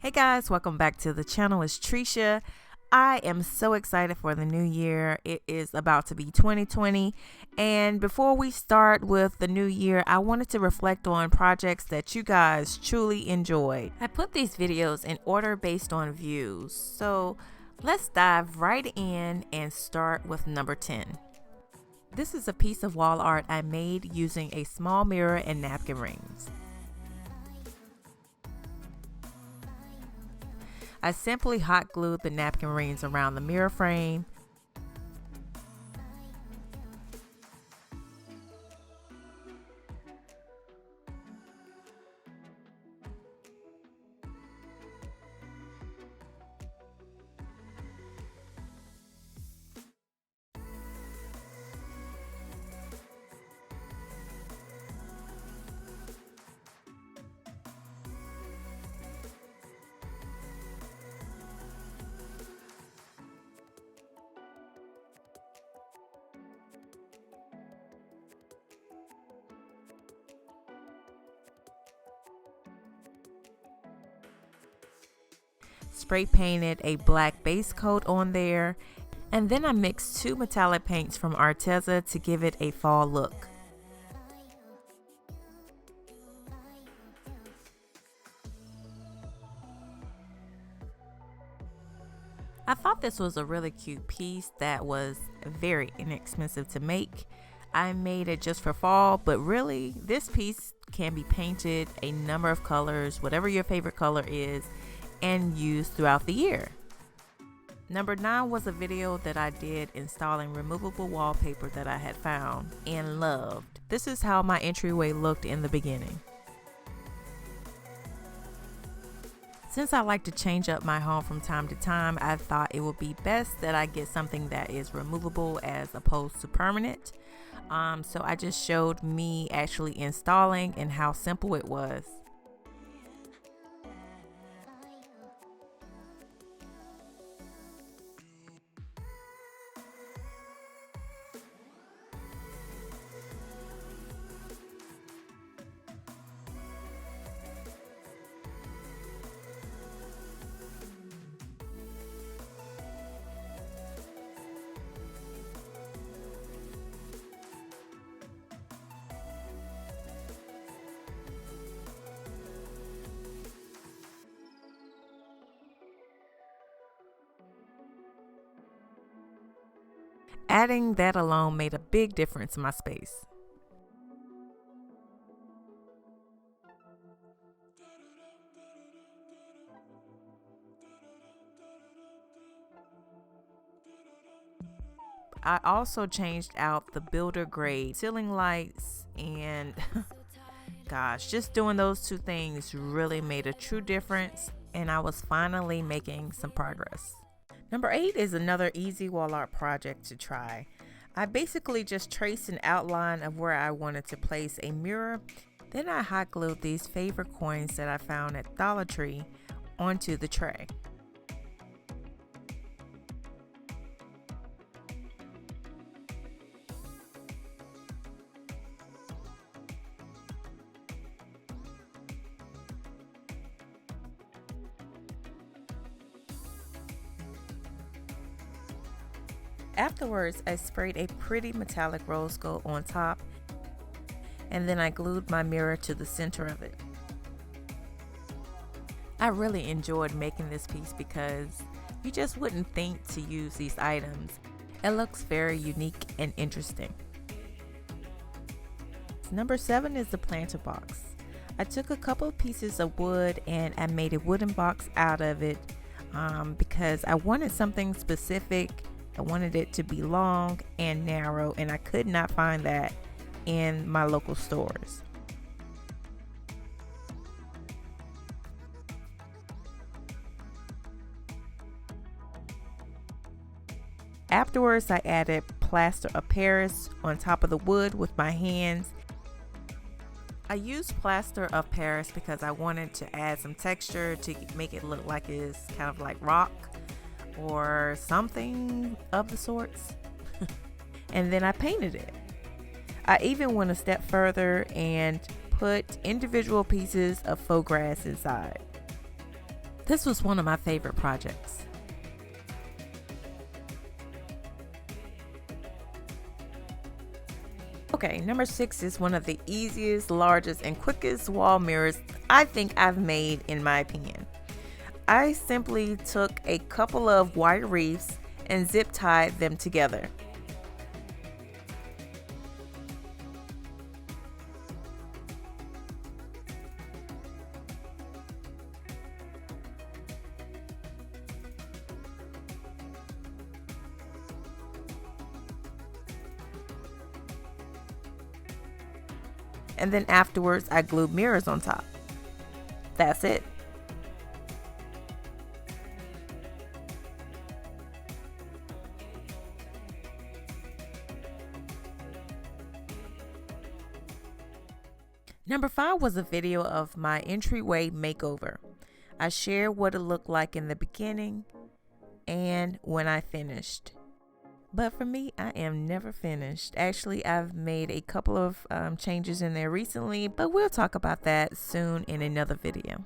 Hey guys, welcome back to the channel. It's Trisha. I am so excited for the new year. It is about to be 2020, and before we start with the new year, I wanted to reflect on projects that you guys truly enjoyed. I put these videos in order based on views, so let's dive right in and start with number 10. This is a piece of wall art I made using a small mirror and napkin rings. I simply hot glued the napkin rings around the mirror frame. Spray painted a black base coat on there, and then I mixed two metallic paints from Arteza to give it a fall look. I thought this was a really cute piece that was very inexpensive to make. I made it just for fall, but really this piece can be painted a number of colors, whatever your favorite color is, and used throughout the year. Number 9 was a video that I did installing removable wallpaper that I had found and loved. This is how my entryway looked in the beginning. Since I like to change up my home from time to time, I thought it would be best that I get something that is removable as opposed to permanent. So I just showed me actually installing and how simple it was. Adding that alone made a big difference in my space. I also changed out the builder grade ceiling lights, and gosh, just doing those two things really made a true difference, and I was finally making some progress. Number 8 is another easy wall art project to try. I basically just traced an outline of where I wanted to place a mirror. Then I hot glued these favorite coins that I found at Dollar Tree onto the tray. Afterwards, I sprayed a pretty metallic rose gold on top, and then I glued my mirror to the center of it. I really enjoyed making this piece because you just wouldn't think to use these items. It looks very unique and interesting. Number 7 is the planter box. I took a couple of pieces of wood and I made a wooden box out of it because I wanted something specific. I wanted it to be long and narrow, and I could not find that in my local stores. Afterwards, I added plaster of Paris on top of the wood with my hands. I used plaster of Paris because I wanted to add some texture to make it look like it's kind of like rock or something of the sorts. And then I painted it. I even went a step further and put individual pieces of faux grass inside. This was one of my favorite projects. Okay, number 6 is one of the easiest, largest, and quickest wall mirrors I think I've made, in my opinion. I simply took a couple of wire wreaths and zip tied them together. And then afterwards, I glued mirrors on top. That's it. Number 5 was a video of my entryway makeover. I shared what it looked like in the beginning and when I finished. But for me, I am never finished. Actually, I've made a couple of changes in there recently, but we'll talk about that soon in another video.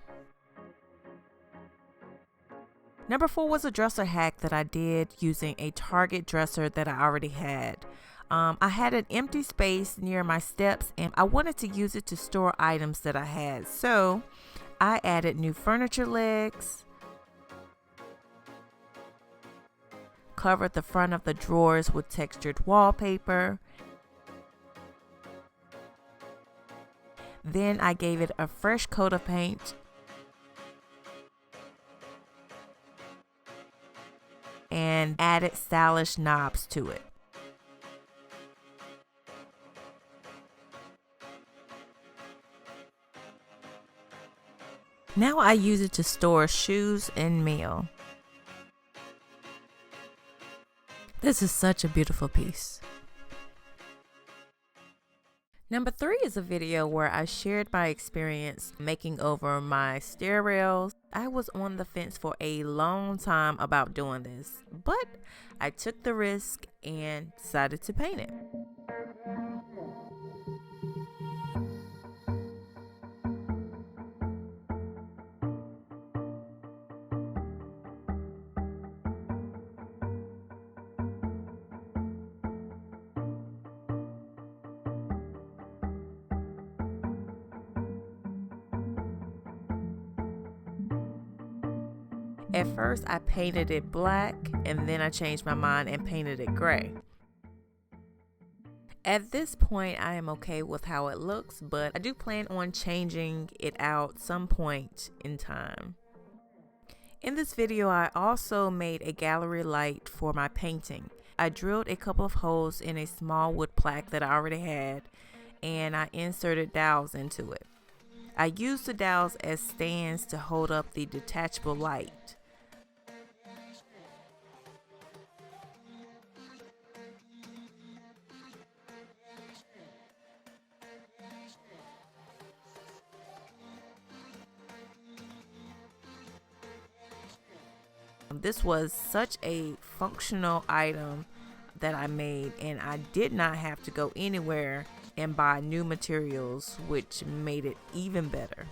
Number 4 was a dresser hack that I did using a Target dresser that I already had. I had an empty space near my steps and I wanted to use it to store items that I had. So I added new furniture legs, covered the front of the drawers with textured wallpaper. Then I gave it a fresh coat of paint and added stylish knobs to it. Now I use it to store shoes and mail. This is such a beautiful piece. Number 3 is a video where I shared my experience making over my stair rails. I was on the fence for a long time about doing this, but I took the risk and decided to paint it. At first, I painted it black and then I changed my mind and painted it gray. At this point, I am okay with how it looks, but I do plan on changing it out some point in time. In this video, I also made a gallery light for my painting. I drilled a couple of holes in a small wood plaque that I already had, and I inserted dowels into it. I used the dowels as stands to hold up the detachable light. This was such a functional item that I made, and I did not have to go anywhere and buy new materials, which made it even better.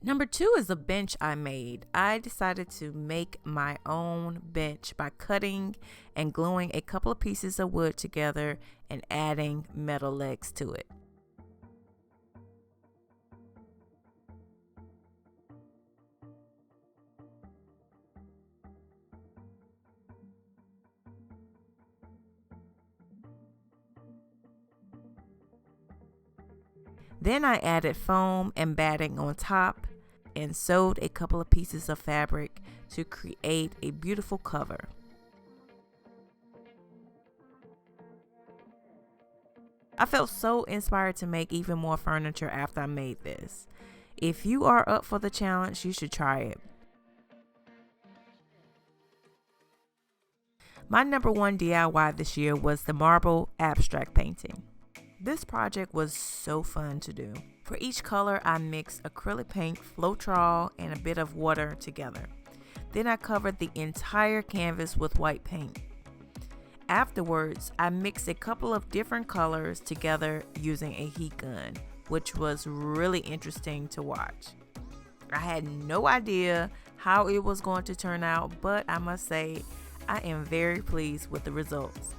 Number 2 is a bench I made. I decided to make my own bench by cutting and gluing a couple of pieces of wood together and adding metal legs to it. Then I added foam and batting on top and sewed a couple of pieces of fabric to create a beautiful cover. I felt so inspired to make even more furniture after I made this. If you are up for the challenge, you should try it. My number 1 DIY this year was the marble abstract painting. This project was so fun to do. For each color, I mixed acrylic paint, Floetrol, and a bit of water together. Then I covered the entire canvas with white paint. Afterwards, I mixed a couple of different colors together using a heat gun. which was really interesting to watch. I had no idea how it was going to turn out, but I must say I am very pleased with the results.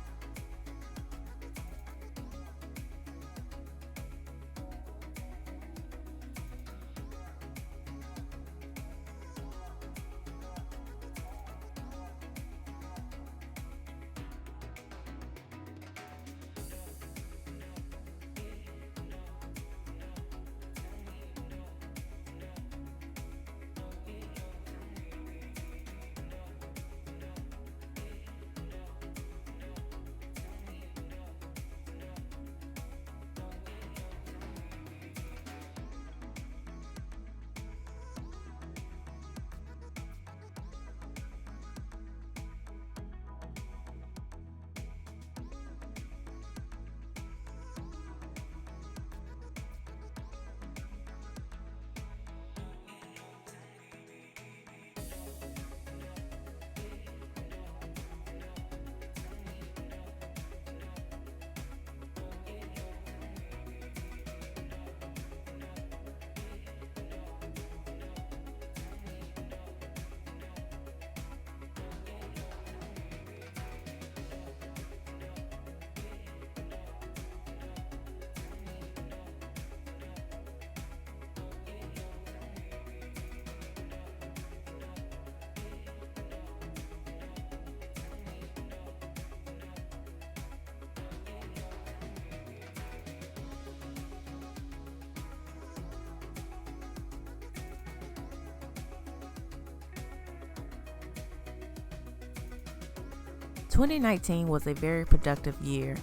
"2019 was a very productive year.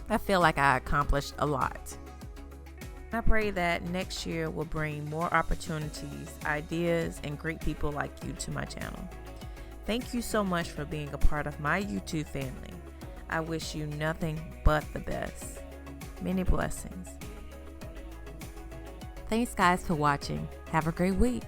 I feel like I accomplished a lot. I pray that next year will bring more opportunities, ideas, and great people like you to my channel. Thank you so much for being a part of my YouTube family. I wish you nothing but the best. Many blessings." Thanks guys for watching. Have a great week.